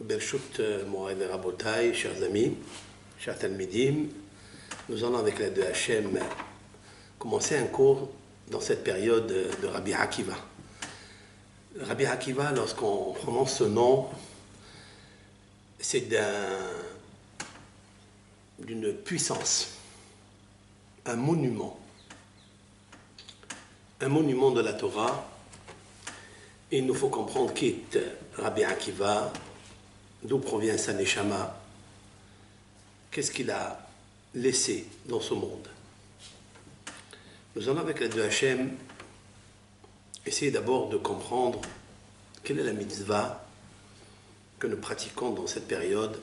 Bershut Mohamed Rabotai, chers amis, chers Talmidim, nous allons avec l'aide de Hachem commencer un cours dans cette période de Rabbi Akiva. Rabbi Akiva, lorsqu'on prononce ce nom, c'est d'une puissance, un monument de la Torah. Et il nous faut comprendre qui est Rabbi Akiva, d'où provient sa neshama, qu'est-ce qu'il a laissé dans ce monde. Nous allons avec l'aide de Hachem essayer d'abord de comprendre quelle est la mitzvah que nous pratiquons dans cette période,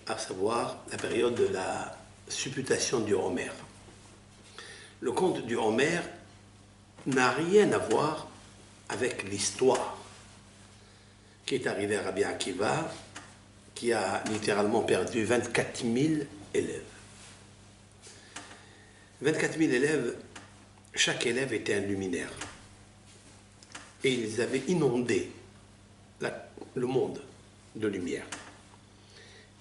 à savoir la période de la supputation du Homer. Le conte du Homer n'a rien à voir avec l'histoire qui est arrivée à Rabbi Akiva, qui a littéralement perdu 24 000 élèves. 24 000 élèves, chaque élève était un luminaire. Et ils avaient inondé le monde de lumière.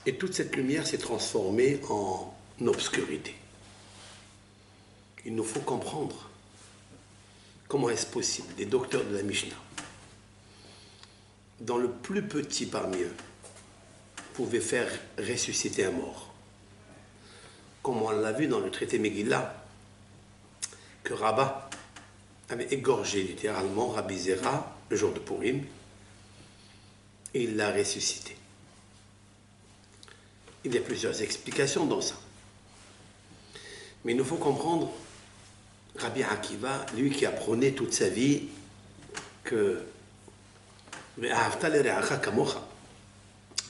Et toute cette lumière s'est transformée en obscurité. Il nous faut comprendre comment est-ce possible. Les docteurs de la Mishnah, dans le plus petit parmi eux, pouvaient faire ressusciter un mort. Comme on l'a vu dans le traité Megillah, que Rabbah avait égorgé littéralement Rabbi Zera le jour de Purim, et il l'a ressuscité. Il y a plusieurs explications dans ça. Mais il nous faut comprendre Rabbi Akiva, lui qui a prôné toute sa vie que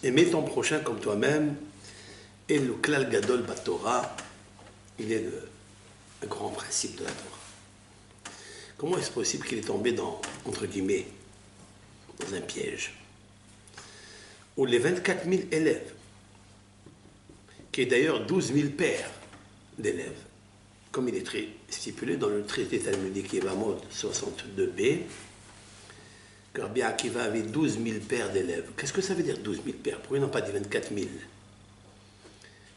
aimer ton prochain comme toi-même, et le klal gadol batorah, il est le grand principe de la Torah. Comment est-ce possible qu'il est tombé dans, entre guillemets, dans un piège où les 24 000 élèves, qui est d'ailleurs 12 000 pères d'élèves, comme il est stipulé dans le traité talmudique Yevamot 62b, que Rabbi Akiva avait 12 000 pères d'élèves. Qu'est-ce que ça veut dire 12 000 pères? Pourquoi ils n'ont pas dit 24 000?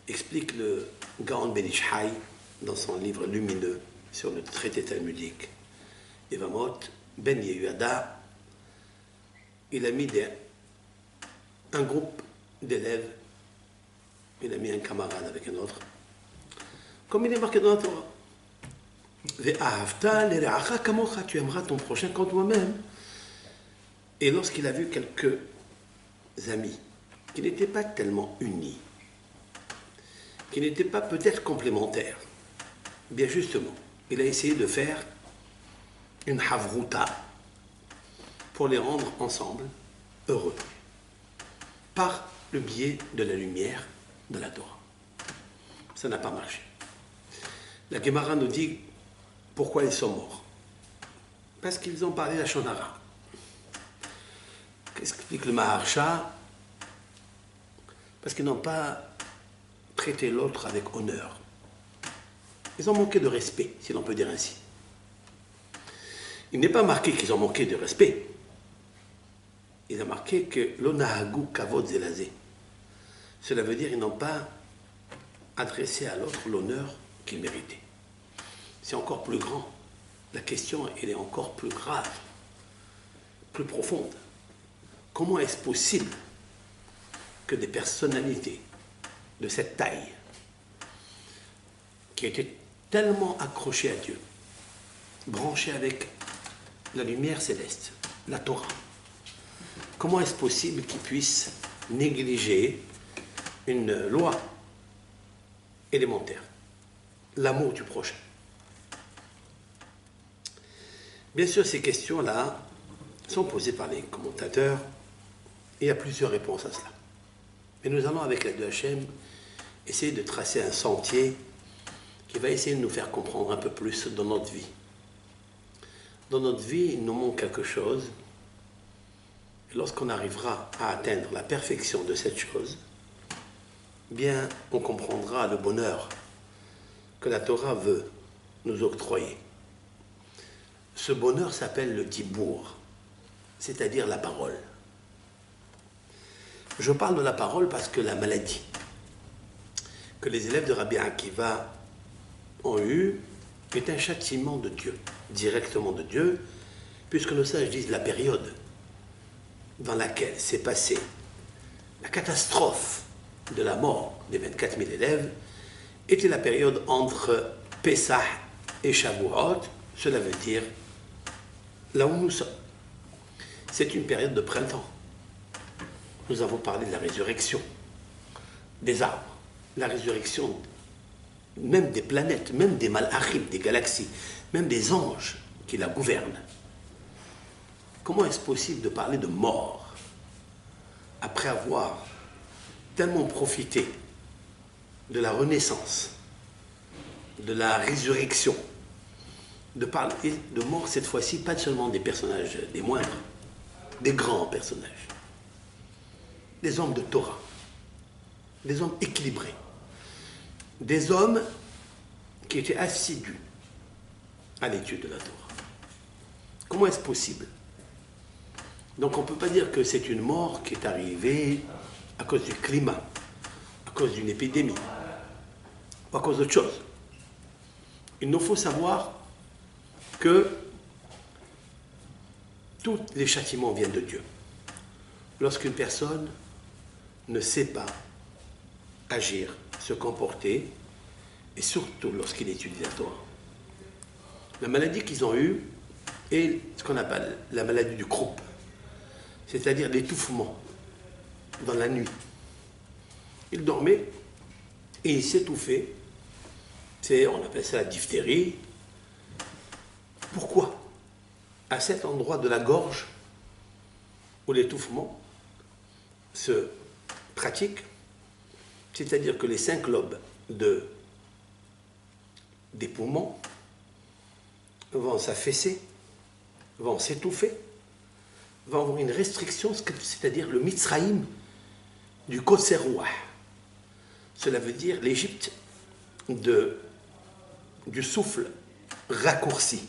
Explique le Gaon Ben Ishai dans son livre lumineux sur le traité talmudique Yevamot. Ben Yehuada, il a mis un groupe d'élèves, il a mis un camarade avec un autre, comme il est marqué dans la Torah. Tu aimeras ton prochain comme toi-même. Et lorsqu'il a vu quelques amis qui n'étaient pas tellement unis, qui n'étaient pas peut-être complémentaires, bien justement, il a essayé de faire une havruta pour les rendre ensemble heureux, par le biais de la lumière de la Torah. Ça n'a pas marché. La Gemara nous dit pourquoi ils sont morts. Parce qu'ils ont parlé la Shonara. Qu'est-ce qu'explique le Maharsha? Parce qu'ils n'ont pas traité l'autre avec honneur. Ils ont manqué de respect, si l'on peut dire ainsi. Il n'est pas marqué qu'ils ont manqué de respect. Il a marqué que l'onahagu kavod zelazé. Cela veut dire qu'ils n'ont pas adressé à l'autre l'honneur qu'il méritait. C'est encore plus grand. La question, elle est encore plus grave, plus profonde. Comment est-ce possible que des personnalités de cette taille, qui étaient tellement accrochées à Dieu, branchées avec la lumière céleste, la Torah, comment est-ce possible qu'ils puissent négliger une loi élémentaire, l'amour du prochain? Bien sûr, ces questions-là sont posées par les commentateurs. Il y a plusieurs réponses à cela. Mais nous allons, avec l'aide de Hachem, essayer de tracer un sentier qui va essayer de nous faire comprendre un peu plus dans notre vie. Dans notre vie, il nous manque quelque chose. Et lorsqu'on arrivera à atteindre la perfection de cette chose, bien, on comprendra le bonheur que la Torah veut nous octroyer. Ce bonheur s'appelle le dibour, c'est-à-dire la parole. Je parle de la parole parce que la maladie que les élèves de Rabbi Akiva ont eue est un châtiment de Dieu, directement de Dieu, puisque nos sages disent la période dans laquelle s'est passée la catastrophe de la mort des 24 000 élèves était la période entre Pessah et Shavuot, cela veut dire là où nous sommes. C'est une période de printemps. Nous avons parlé de la résurrection des arbres, la résurrection même des planètes, même des malachim, des galaxies, même des anges qui la gouvernent. Comment est-ce possible de parler de mort après avoir tellement profité de la renaissance, de la résurrection, de parler de mort cette fois-ci, pas seulement des personnages des moindres, des grands personnages, des hommes de Torah, des hommes équilibrés, des hommes qui étaient assidus à l'étude de la Torah. Comment est-ce possible? Donc on ne peut pas dire que c'est une mort qui est arrivée à cause du climat, à cause d'une épidémie, ou à cause d'autre chose. Il nous faut savoir que tous les châtiments viennent de Dieu. Lorsqu'une personne ne sait pas agir, se comporter, et surtout lorsqu'il étudie la Torah. La maladie qu'ils ont eue est ce qu'on appelle la maladie du croup, c'est-à-dire l'étouffement dans la nuit. Il dormait et il s'étouffait. On appelle ça la diphtérie. Pourquoi? À cet endroit de la gorge où l'étouffement se pratique, c'est-à-dire que les 5 lobes des poumons vont s'affaisser, vont s'étouffer, vont avoir une restriction, c'est-à-dire le Mitzraïm du Kotserouah. Cela veut dire l'Égypte du souffle raccourci.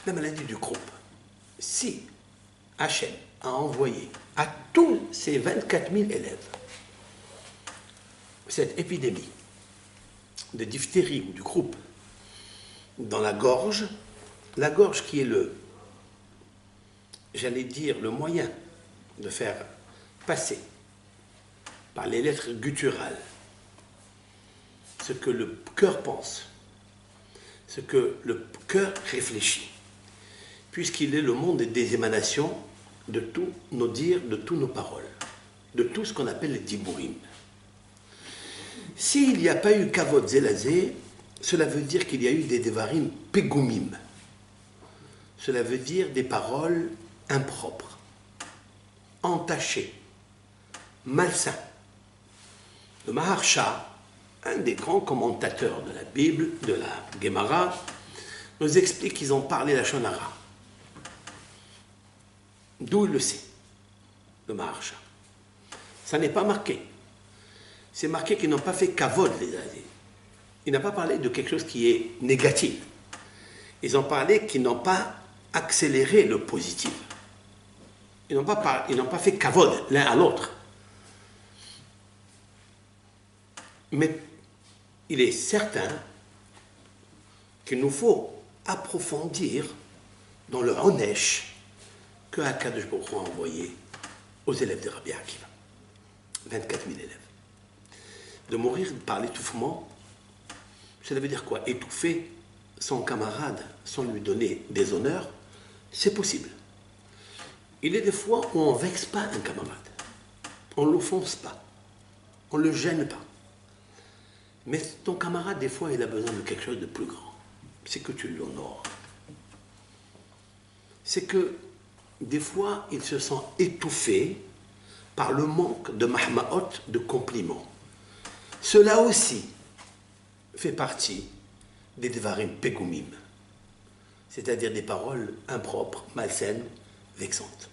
La maladie du croup. Si Hachem a envoyé à tous ces 24 000 élèves cette épidémie de diphtérie ou du croup dans la gorge qui est le moyen de faire passer par les lettres gutturales ce que le cœur pense, ce que le cœur réfléchit, puisqu'il est le monde des émanations de tous nos dires, de toutes nos paroles, de tout ce qu'on appelle les dibourim. S'il n'y a pas eu kavod zelazé, cela veut dire qu'il y a eu des devarim pegumim. Cela veut dire des paroles impropres, entachées, malsains. Le Maharsha, un des grands commentateurs de la Bible, de la Gemara, nous explique qu'ils ont parlé la Shonara. D'où il le sait, le Maharsha. Ça n'est pas marqué. C'est marqué qu'ils n'ont pas fait kavod les années. Il n'a pas parlé de quelque chose qui est négatif. Ils ont parlé qu'ils n'ont pas accéléré le positif. Ils n'ont pas fait kavod l'un à l'autre. Mais il est certain qu'il nous faut approfondir dans le Honesh que Akadosh Baruch Hu a envoyé aux élèves de Rabbi Akiva. 24 000 élèves. De mourir par l'étouffement, cela veut dire quoi? Étouffer son camarade sans lui donner des honneurs, c'est possible. Il est des fois où on ne vexe pas un camarade. On ne l'offense pas. On ne le gêne pas. Mais ton camarade, des fois, il a besoin de quelque chose de plus grand. C'est que tu l'honores. C'est que, des fois, il se sent étouffé par le manque de mahmaot, de compliments. Cela aussi fait partie des devarim pegumim, c'est-à-dire des paroles impropres, malsaines, vexantes.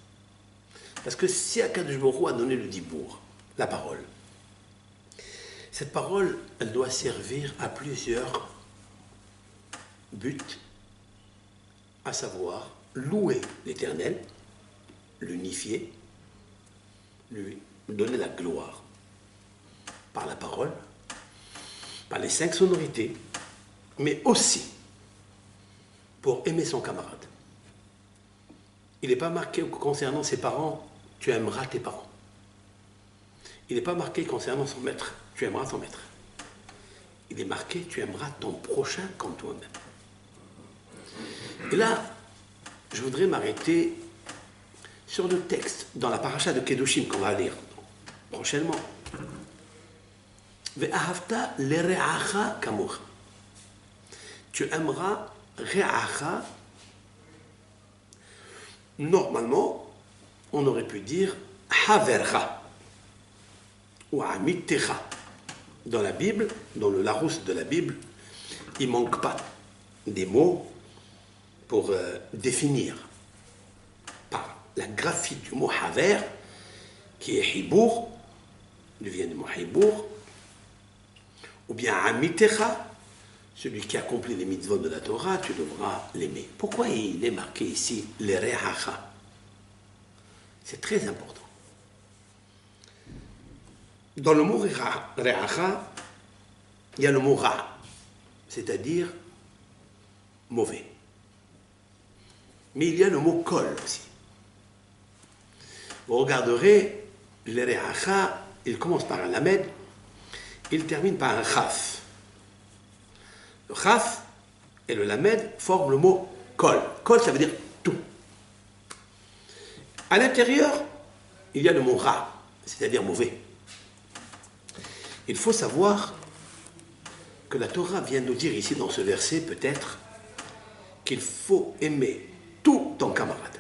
Parce que si Akadosh Baruch Hu a donné le dibour, la parole, cette parole, elle doit servir à plusieurs buts, à savoir louer l'Éternel, l'unifier, lui donner la gloire par la parole, par les 5 sonorités, mais aussi pour aimer son camarade. Il n'est pas marqué concernant ses parents, tu aimeras tes parents. Il n'est pas marqué concernant son maître, tu aimeras ton maître. Il est marqué, tu aimeras ton prochain comme toi-même. Et là, je voudrais m'arrêter sur le texte dans la paracha de Kedoshim qu'on va lire prochainement. Ve'ahavta lere'acha kamocha. Tu aimeras re'acha. Normalement, on aurait pu dire havercha ou amitecha. Dans la Bible, dans le Larousse de la Bible, il ne manque pas des mots pour définir par la graphie du mot haver, qui est hibour, vient du mot hibour, ou bien amitecha, celui qui accomplit les mitzvot de la Torah, tu devras l'aimer. Pourquoi il est marqué ici les re'acha? C'est très important. Dans le mot re'acha, il y a le mot ra, c'est-à-dire mauvais. Mais il y a le mot kol aussi. Vous regarderez, le re'acha, il commence par un lamed, il termine par un chaf. Le chaf et le lamed forment le mot kol. Kol, ça veut dire tout. À l'intérieur, il y a le mot ra, c'est-à-dire mauvais. Il faut savoir que la Torah vient nous dire ici dans ce verset peut-être qu'il faut aimer tout ton camarade,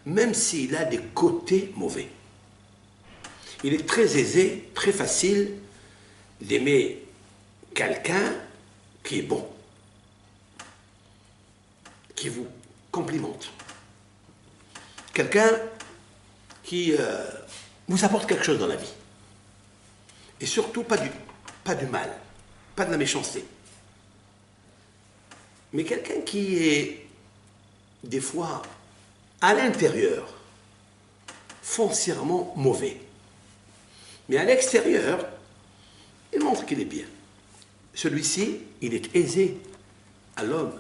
même s'il a des côtés mauvais. Il est très aisé, très facile d'aimer quelqu'un qui est bon, qui vous complimente, quelqu'un qui vous apporte quelque chose dans la vie. Et surtout, pas du mal, pas de la méchanceté. Mais quelqu'un qui est, des fois, à l'intérieur, foncièrement mauvais. Mais à l'extérieur, il montre qu'il est bien. Celui-ci, il est aisé à l'homme,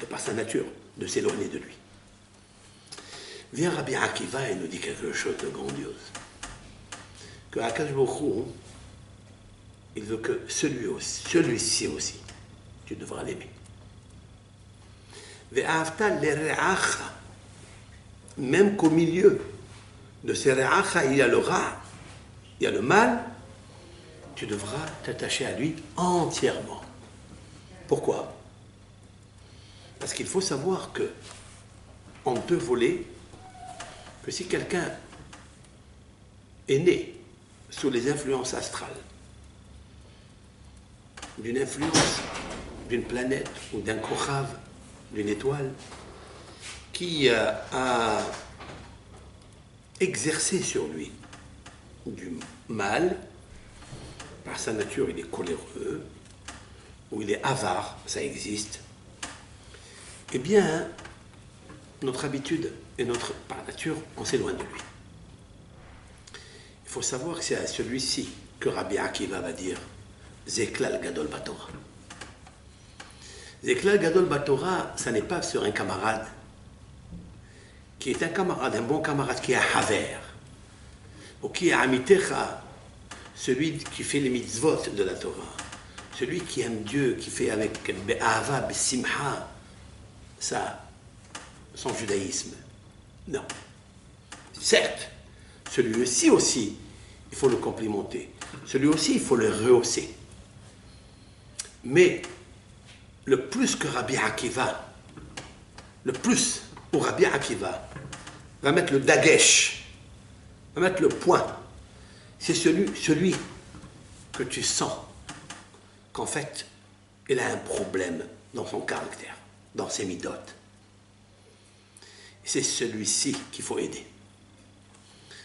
de par sa nature, de s'éloigner de lui. Vient Rabbi Akiva et nous dit quelque chose de grandiose. Que Akash Baruch Hu, il veut que celui-ci aussi, tu devras l'aimer. Ve'ahavta lere'acha. Même qu'au milieu de ces re'acha, il y a le ra, il y a le mal, tu devras t'attacher à lui entièrement. Pourquoi? Parce qu'il faut savoir que on peut voler, que si quelqu'un est né sous les influences astrales, d'une influence d'une planète ou d'un kochav, d'une étoile, qui a exercé sur lui du mal, par sa nature il est coléreux, ou il est avare, ça existe, eh bien, notre habitude et par nature, on s'éloigne de lui. Il faut savoir que c'est à celui-ci que Rabbi Akiva va dire Zeklal Gadol Batorah. Zeklal Gadol Batorah, ça n'est pas sur un camarade qui est un camarade, un bon camarade qui est un haver, ou qui est amitecha, celui qui fait les mitzvot de la Torah, celui qui aime Dieu, qui fait avec be'ava, be'simha, ça, son judaïsme. Non. Certes, celui-ci aussi, il faut le complimenter. Celui aussi, il faut le rehausser. Mais le plus que Rabbi Akiva, le plus où Rabbi Akiva va mettre le dagesh, va mettre le point, c'est celui que tu sens qu'en fait, il a un problème dans son caractère, dans ses midotes. C'est celui-ci qu'il faut aider.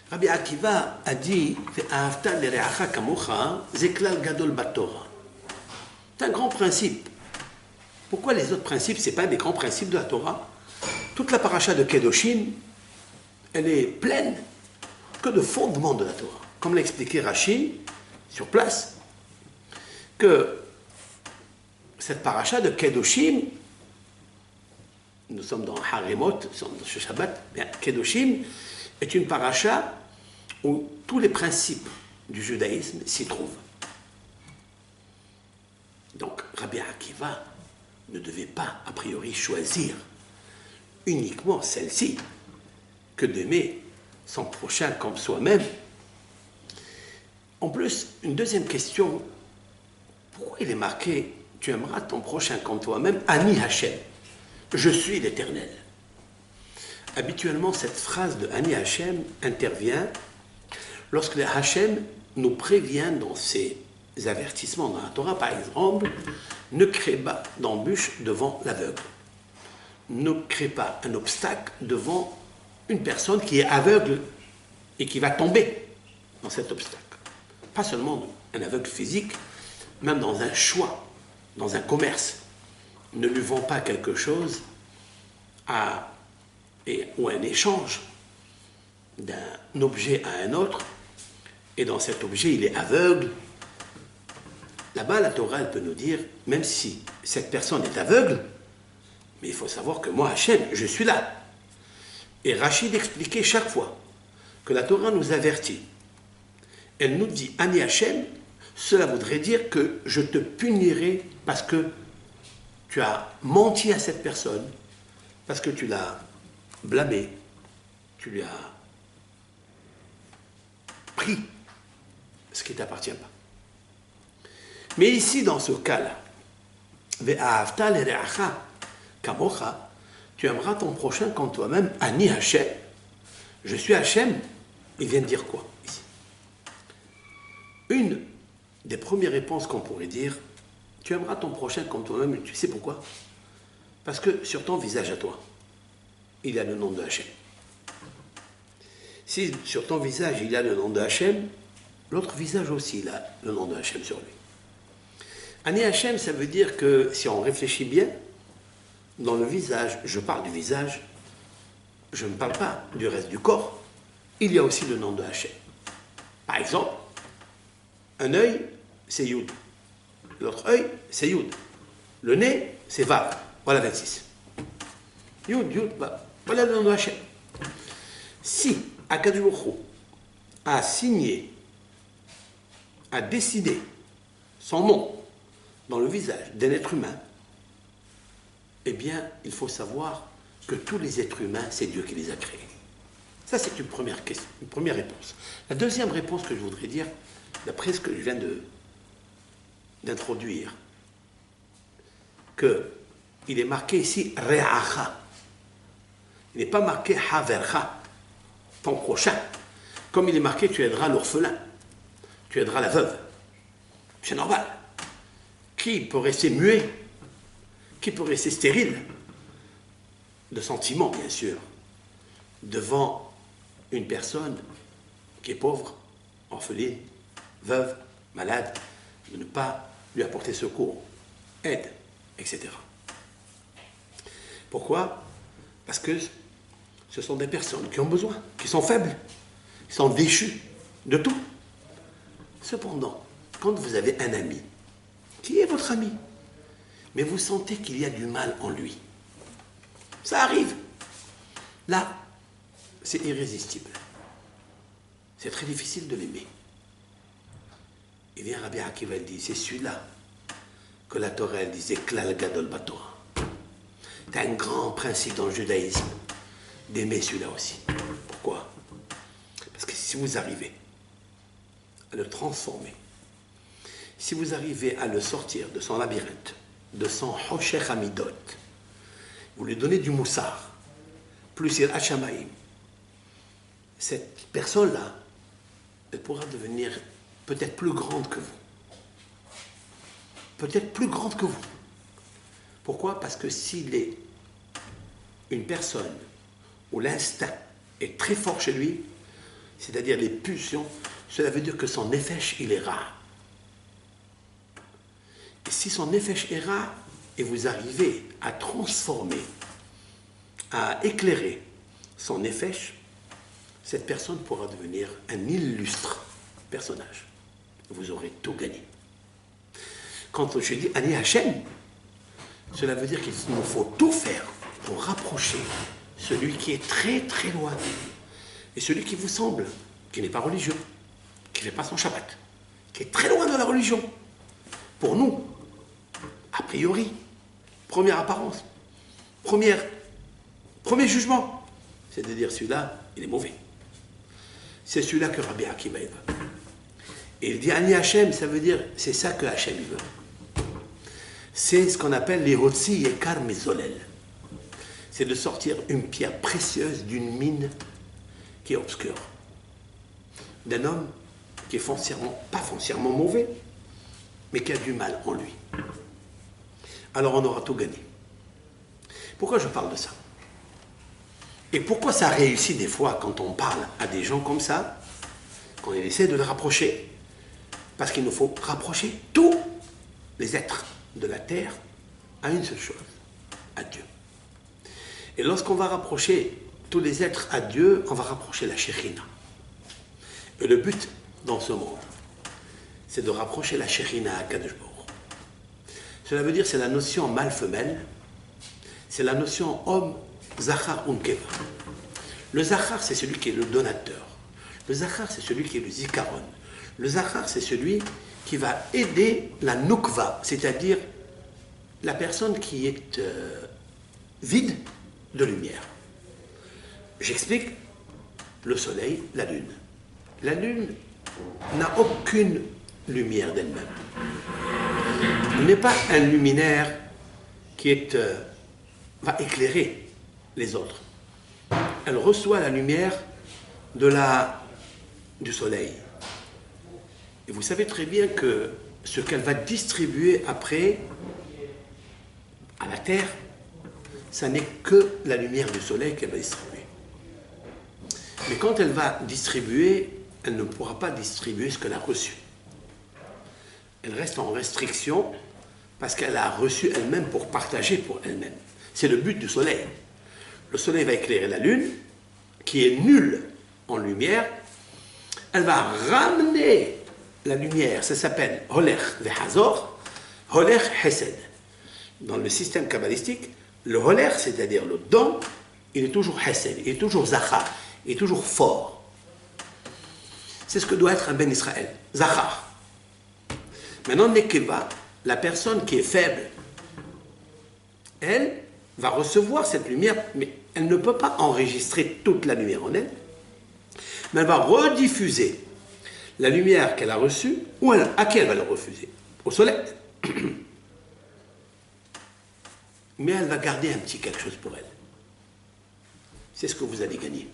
Rabbi Akiva a dit c'est un grand principe. Pourquoi les autres principes, ce n'est pas des grands principes de la Torah? Toute la paracha de Kedoshim, elle est pleine que de fondements de la Torah. Comme l'a expliqué Rashi, sur place, que cette paracha de Kedoshim, nous sommes dans Haremot, nous sommes dans ce Shabbat, bien, Kedoshim est une paracha où tous les principes du judaïsme s'y trouvent. Donc Rabbi Akiva ne devait pas, a priori, choisir uniquement celle-ci que d'aimer son prochain comme soi-même. En plus, une deuxième question, pourquoi il est marqué « Tu aimeras ton prochain comme toi-même, Ani Hashem » ? Je suis l'Éternel. Habituellement, cette phrase de Ani Hashem intervient lorsque le Hashem nous prévient dans ses avertissements dans la Torah. Par exemple, ne crée pas d'embûche devant l'aveugle. Ne crée pas un obstacle devant une personne qui est aveugle et qui va tomber dans cet obstacle. Pas seulement un aveugle physique, même dans un choix, dans un commerce. Ne lui vend pas quelque chose ou un échange d'un objet à un autre, et dans cet objet, il est aveugle. Là-bas, la Torah, elle peut nous dire, même si cette personne est aveugle, mais il faut savoir que moi, Hachem, je suis là. Et Rachid expliquait chaque fois que la Torah nous avertit. Elle nous dit, Ani Hachem, cela voudrait dire que je te punirai parce que tu as menti à cette personne, parce que tu l'as blâmé, tu lui as pris ce qui ne t'appartient pas. Mais ici, dans ce cas-là, tu aimeras ton prochain comme toi-même, Ani Hachem. Je suis Hachem, il vient de dire quoi ici? Une des premières réponses qu'on pourrait dire, tu aimeras ton prochain comme toi-même, tu sais pourquoi? Parce que sur ton visage à toi, il y a le nom de Hachem. Si sur ton visage il y a le nom de Hachem, l'autre visage aussi il a le nom de Hachem sur lui. Ani Hachem, ça veut dire que si on réfléchit bien, dans le visage, je parle du visage, je ne parle pas du reste du corps, il y a aussi le nom de Hachem. Par exemple, un œil, c'est Yud. L'autre œil, c'est Yud. Le nez, c'est Vav. Voilà 26. Yud, Yud, Vav. Voilà le nom de Hachem. Si Akadosh Baruch Hu a signé, a décidé son nom dans le visage d'un être humain, eh bien, il faut savoir que tous les êtres humains, c'est Dieu qui les a créés. Ça, c'est une première question, une première réponse. La deuxième réponse que je voudrais dire, d'après ce que je viens d'introduire, qu'il est marqué ici Re'acha. Il n'est pas marqué Havercha, ton prochain. Comme il est marqué, tu aideras l'orphelin, tu aideras la veuve. C'est normal. Qui peut rester muet? Qui peut rester stérile de sentiments, bien sûr, devant une personne qui est pauvre, orpheline, veuve, malade, de ne pas lui apporter secours, aide, etc. Pourquoi? Parce que ce sont des personnes qui ont besoin, qui sont faibles, qui sont déchues de tout. Cependant, quand vous avez un ami, qui est votre ami, mais vous sentez qu'il y a du mal en lui, ça arrive. Là, c'est irrésistible. C'est très difficile de l'aimer. Et vient Rabbi Akiva, il dit, c'est celui-là que la Torah, elle disait, Klal Gadol Batorah. C'est un grand principe dans le judaïsme d'aimer celui-là aussi. Pourquoi? Parce que si vous arrivez à le transformer, si vous arrivez à le sortir de son labyrinthe, de son Hoshech Hamidot, vous lui donnez du moussar, plus il Hachamaïm, cette personne-là, elle pourra devenir peut-être plus grande que vous. Peut-être plus grande que vous. Pourquoi? Parce que s'il est une personne où l'instinct est très fort chez lui, c'est-à-dire les pulsions, cela veut dire que son nefesh, il est rare. Et si son nefesh est rare, et vous arrivez à transformer, à éclairer son nefesh, cette personne pourra devenir un illustre personnage. Vous aurez tout gagné. Quand je dis Ani Hachem, cela veut dire qu'il nous faut tout faire pour rapprocher celui qui est très très loin et celui qui vous semble, qui n'est pas religieux, qui ne fait pas son Shabbat, qui est très loin de la religion. Pour nous, a priori, première apparence, premier jugement, c'est de dire celui-là, il est mauvais. C'est celui-là que Rabbi Akiva veut. Et il dit Ani Hachem, ça veut dire, c'est ça que Hachem veut. C'est ce qu'on appelle les Hotzi Yekar Mezolel. C'est de sortir une pierre précieuse d'une mine qui est obscure. D'un homme qui est pas foncièrement mauvais, mais qui a du mal en lui. Alors on aura tout gagné. Pourquoi je parle de ça? Et pourquoi ça réussit des fois quand on parle à des gens comme ça, quand on essaie de les rapprocher? Parce qu'il nous faut rapprocher tous les êtres de la terre à une seule chose, à Dieu. Et lorsqu'on va rapprocher tous les êtres à Dieu, on va rapprocher la Shekhinah. Et le but dans ce monde, c'est de rapprocher la Shekhinah à Kadosh Baruch Hu. Cela veut dire c'est la notion mâle-femelle, c'est la notion homme, Zachar Unkeva. Le Zachar, c'est celui qui est le donateur. Le Zachar, c'est celui qui est le Zikaron. Le Zachar, c'est celui qui va aider la Nukva, c'est-à-dire la personne qui est vide de lumière. J'explique le soleil, la lune. La lune n'a aucune lumière d'elle-même. Elle n'est pas un luminaire qui va éclairer les autres. Elle reçoit la lumière du soleil. Et vous savez très bien que ce qu'elle va distribuer après à la terre, ça n'est que la lumière du soleil qu'elle va distribuer. Mais quand elle va distribuer, elle ne pourra pas distribuer ce qu'elle a reçu. Elle reste en restriction parce qu'elle a reçu elle-même pour partager pour elle-même. C'est le but du soleil. Le soleil va éclairer la lune, qui est nulle en lumière. Elle va ramener la lumière, ça s'appelle Holech Vehazor, Holech Hesed. Dans le système kabbalistique, le Holech, c'est-à-dire le don, il est toujours Hesed, il est toujours Zachar, il est toujours fort. C'est ce que doit être un Ben Israël, Zachar. Maintenant, Nekeva, la personne qui est faible, elle va recevoir cette lumière, mais elle ne peut pas enregistrer toute la lumière en elle, mais elle va rediffuser la lumière qu'elle a reçue, ou à qui elle va le refuser? Au soleil. Mais elle va garder un petit quelque chose pour elle. C'est ce que vous allez gagner.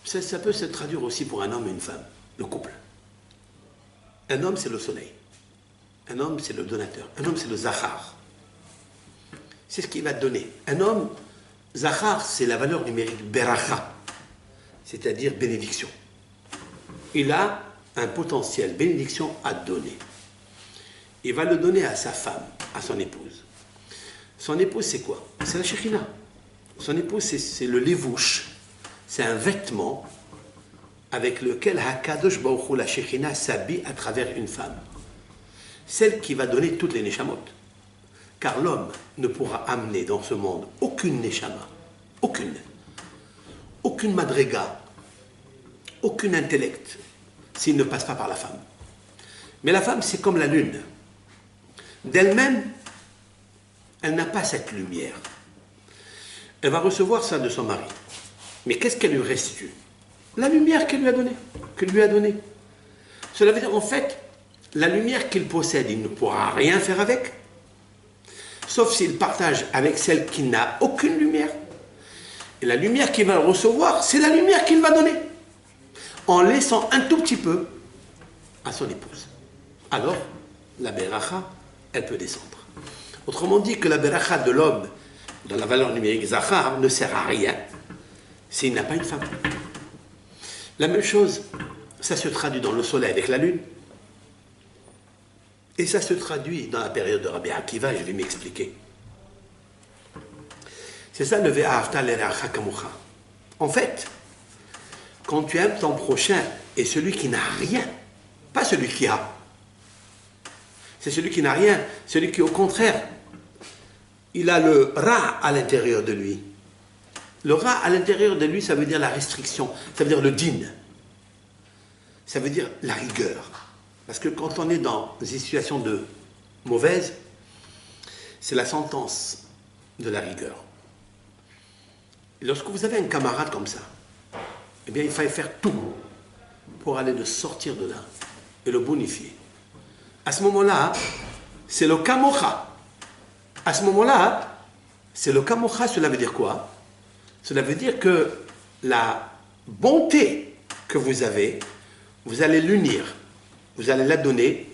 Ça peut se traduire aussi pour un homme et une femme, le couple. Un homme, c'est le soleil. Un homme, c'est le donateur. Un homme, c'est le zachar. C'est ce qu'il va donner. Un homme, zachar, c'est la valeur numérique beracha, c'est-à-dire bénédiction. Il a un potentiel bénédiction à donner. Il va le donner à sa femme, à son épouse. Son épouse, c'est quoi? C'est la Shekhinah. Son épouse, c'est le levouche. C'est un vêtement avec lequel Hakadosh Baruch Hu, la Shekhinah, s'habille à travers une femme. Celle qui va donner toutes les neshamot. Car l'homme ne pourra amener dans ce monde aucune neshama, aucune madrega, aucun intellect, s'il ne passe pas par la femme. Mais la femme, c'est comme la lune. D'elle-même, elle n'a pas cette lumière. Elle va recevoir ça de son mari. Mais qu'est-ce qu'elle lui restitue? La lumière qu'elle lui a donnée. Cela veut dire, en fait, la lumière qu'il possède, il ne pourra rien faire avec, sauf s'il partage avec celle qui n'a aucune lumière. Et la lumière qu'il va recevoir, c'est la lumière qu'il va donner, en laissant un tout petit peu à son épouse. Alors, la beracha, elle peut descendre. Autrement dit que la beracha de l'homme, dans la valeur numérique Zachar, ne sert à rien s'il n'a pas une femme. La même chose, ça se traduit dans le soleil avec la lune. Et ça se traduit dans la période de Rabbi Akiva, je vais m'expliquer. C'est ça le Ve'ahavta l'ereacha kamocha. En fait, quand tu aimes ton prochain et celui qui n'a rien, pas celui qui a, c'est celui qui n'a rien, celui qui au contraire, il a le ra à l'intérieur de lui. Le ra à l'intérieur de lui, ça veut dire la restriction, ça veut dire le din, ça veut dire la rigueur. Parce que quand on est dans une situation de mauvaise, c'est la sentence de la rigueur. Et lorsque vous avez un camarade comme ça, eh bien il faut faire tout pour aller le sortir de là et le bonifier. À ce moment-là, c'est le kamocha. À ce moment-là, c'est le kamocha, cela veut dire quoi? Cela veut dire que la bonté que vous avez, vous allez l'unir, vous allez la donner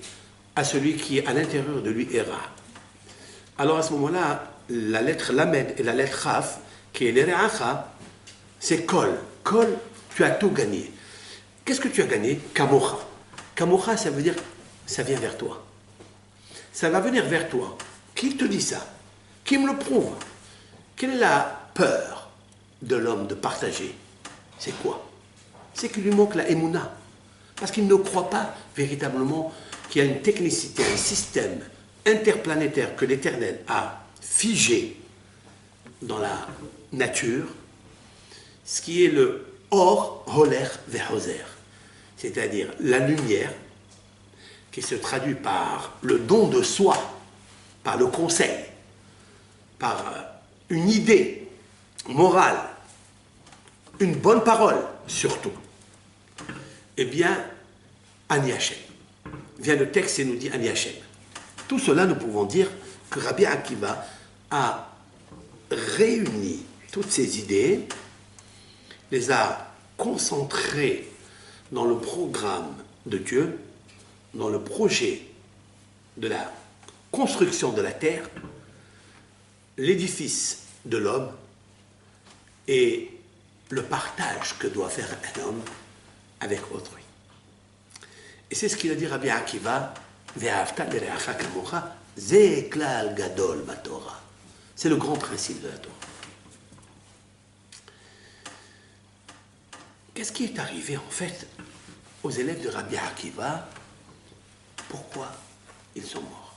à celui qui à l'intérieur de lui est ra. Alors à ce moment-là, la lettre lamed et la lettre chaf, qui est l'ereacha, c'est kol. Kol, tu as tout gagné. Qu'est-ce que tu as gagné? Kamocha. Kamocha, ça veut dire, ça vient vers toi. Ça va venir vers toi. Qui te dit ça? Qui me le prouve? Quelle est la peur de l'homme de partager? C'est quoi? C'est qu'il lui manque la émouna. Parce qu'il ne croit pas véritablement qu'il y a une technicité, un système interplanétaire que l'Éternel a figé dans la nature, ce qui est le or, holer, vehoser, c'est-à-dire la lumière qui se traduit par le don de soi, par le conseil, par une idée morale, une bonne parole surtout. Eh bien, Ani Hashem. Vient le texte et nous dit Ani Hashem. Tout cela, nous pouvons dire que Rabbi Akiva a réuni toutes ces idées, les a concentrées dans le programme de Dieu, dans le projet de la construction de la terre, l'édifice de l'homme et le partage que doit faire un homme avec autrui. Et c'est ce qu'il a dit Rabbi Akiva, c'est le grand principe de la Torah. Qu'est-ce qui est arrivé en fait aux élèves de Rabbi Akiva? Pourquoi ils sont morts?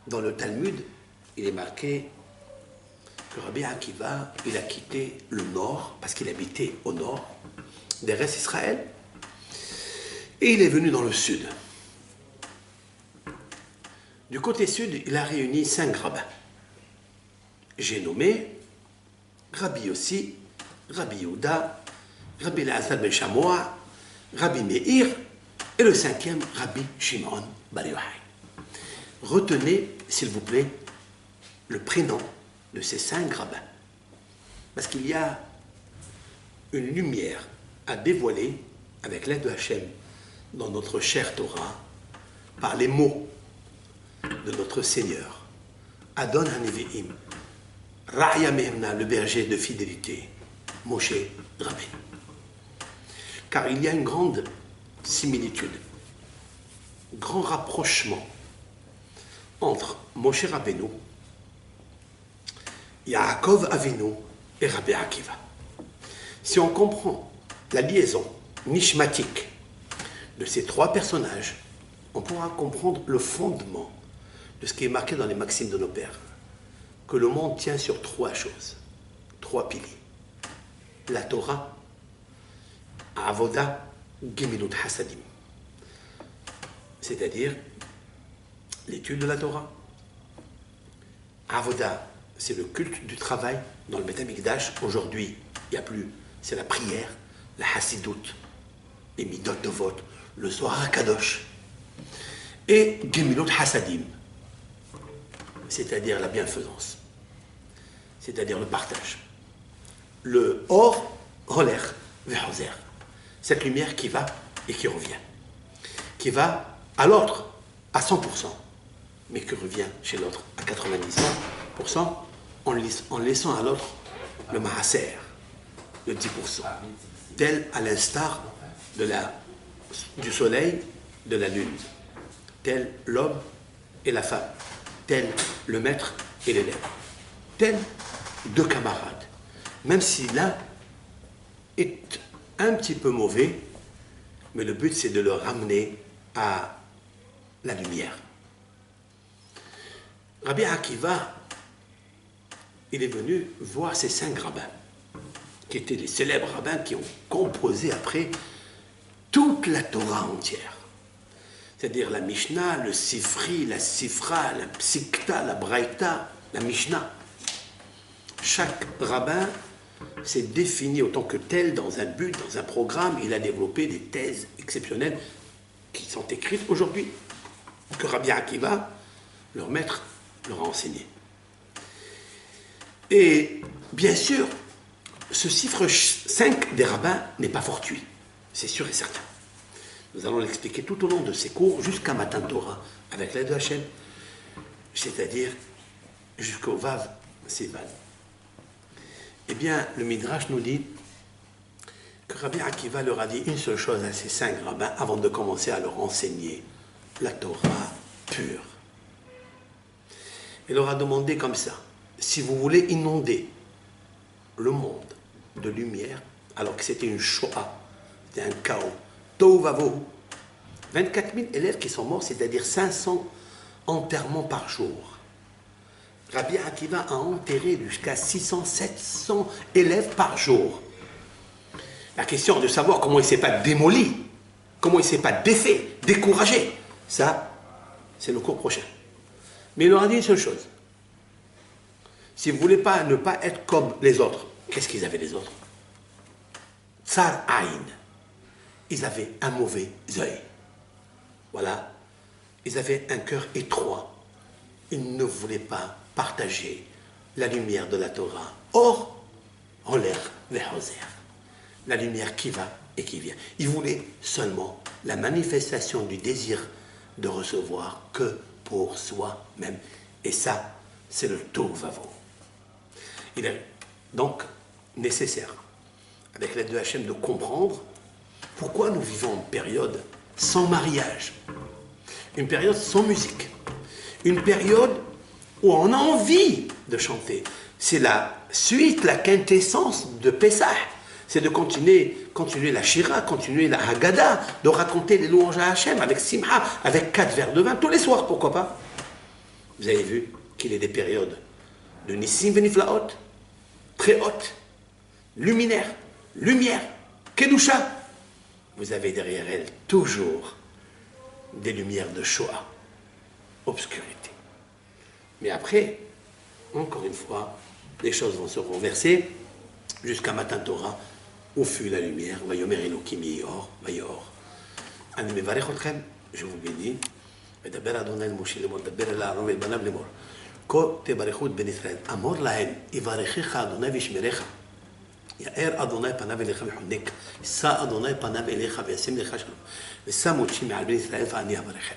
Dans le Talmud, il est marqué que Rabbi Akiva, il a quitté le nord, parce qu'il habitait au nord d'Eretz Israël, et il est venu dans le sud. Du côté sud, il a réuni 5 rabbins. J'ai nommé Rabbi Yossi, Rabbi Yehuda, Rabbi Elazar ben Shamoua, Rabbi Meir, et le 5e, Rabbi Shimon bar Yochai. Retenez, s'il vous plaît, le prénom de ces 5 rabbins. Parce qu'il y a une lumière à dévoiler avec l'aide de Hachem dans notre chère Torah par les mots de notre Seigneur. Adon HaNevi'im, Ra'ya Mehemna, le berger de fidélité, Moshe Rabbeinu. Car il y a une grande similitude, grand rapprochement entre Moshe Rabbeinu, Yaakov Avinu et Rabbi Akiva. Si on comprend la liaison nishmatique de ces 3 personnages, on pourra comprendre le fondement de ce qui est marqué dans les maximes de nos pères, que le monde tient sur 3 choses, 3 piliers. La Torah, Avoda, Gemilut Hasadim, c'est-à-dire l'étude de la Torah. Avoda, c'est le culte du travail dans le Beth Amikdash. Aujourd'hui, il n'y a plus, c'est la prière, la Hassidout, les Midot de vote, le Zohar HaKadosh. Et Gemilut Hasadim, c'est-à-dire la bienfaisance, c'est-à-dire le partage. Le Or, Holer, Vehoser, cette lumière qui va et qui revient, qui va à l'autre à 100%, mais qui revient chez l'autre à 99%, en laissant à l'autre le maaser, le 10%, tel à l'instar du soleil, de la lune, tel l'homme et la femme, tel le maître et l'élève, tel 2 camarades, même si l'un est un petit peu mauvais, mais le but c'est de le ramener à la lumière. Rabbi Akiva, il est venu voir ces 5 rabbins, qui étaient les célèbres rabbins qui ont composé après toute la Torah entière. C'est-à-dire la Mishnah, le Sifri, la Sifra, la Psikta, la Braïta, la Mishnah. Chaque rabbin s'est défini autant que tel dans un but, dans un programme. Il a développé des thèses exceptionnelles qui sont écrites aujourd'hui, que Rabbi Akiva, leur maître, leur a enseigné. Et bien sûr, ce chiffre 5 des rabbins n'est pas fortuit, c'est sûr et certain. Nous allons l'expliquer tout au long de ces cours jusqu'à Matan Torah, avec l'aide de Hachem, c'est-à-dire jusqu'au Vav Sivan. Eh bien, le Midrash nous dit que Rabbi Akiva leur a dit une seule chose à ces 5 rabbins avant de commencer à leur enseigner la Torah pure. Il leur a demandé comme ça, si vous voulez inonder le monde de lumière, alors que c'était une Shoah, c'était un chaos, Tohu Vavohu, 24 000 élèves qui sont morts, c'est-à-dire 500 enterrements par jour. Rabbi Akiva a enterré jusqu'à 600, 700 élèves par jour. La question de savoir comment il ne s'est pas démoli, comment il ne s'est pas défait, découragé, ça, c'est le cours prochain. Mais il leur a dit une seule chose. Si vous ne voulez pas ne pas être comme les autres, qu'est-ce qu'ils avaient les autres? Tsar Aïn. Ils avaient un mauvais œil. Voilà. Ils avaient un cœur étroit. Ils ne voulaient pas partager la lumière de la Torah. Or, en l'air, la lumière qui va et qui vient. Ils voulaient seulement la manifestation du désir de recevoir que pour soi-même. Et ça, c'est le Tohu Vavohu. Il est donc nécessaire, avec l'aide de Hachem, de comprendre pourquoi nous vivons une période sans mariage, une période sans musique, une période où on a envie de chanter. C'est la suite, la quintessence de Pessah. C'est de continuer la Shira, continuer la Haggadah, de raconter les louanges à Hachem avec Simha, avec 4 verres de vin, tous les soirs, pourquoi pas? Vous avez vu qu'il y a des périodes de Nissim Veniflaot, très hautes, luminaires, lumière, Kedusha. Vous avez derrière elles toujours des lumières de Shoah, obscurité. Mais après, encore une fois, les choses vont se renverser jusqu'à Matan Torah, où fut la lumière. Vayomer Elokim Yor, Vayor. Ani mevarech otchem, je vous bénis. Medaber Adonai el Moshe lemor, daber el Aaron ve'banav lemor. Ko tebarechu et ben Israël. Amor lahem, ivarechecha Adonai v'ishmerecha. יאר אדוני פניו אליך וחונק, שא אדוני פניו אליך וישים לך שלום, ושם מותשי מעל בני ישראל ואני אברכם.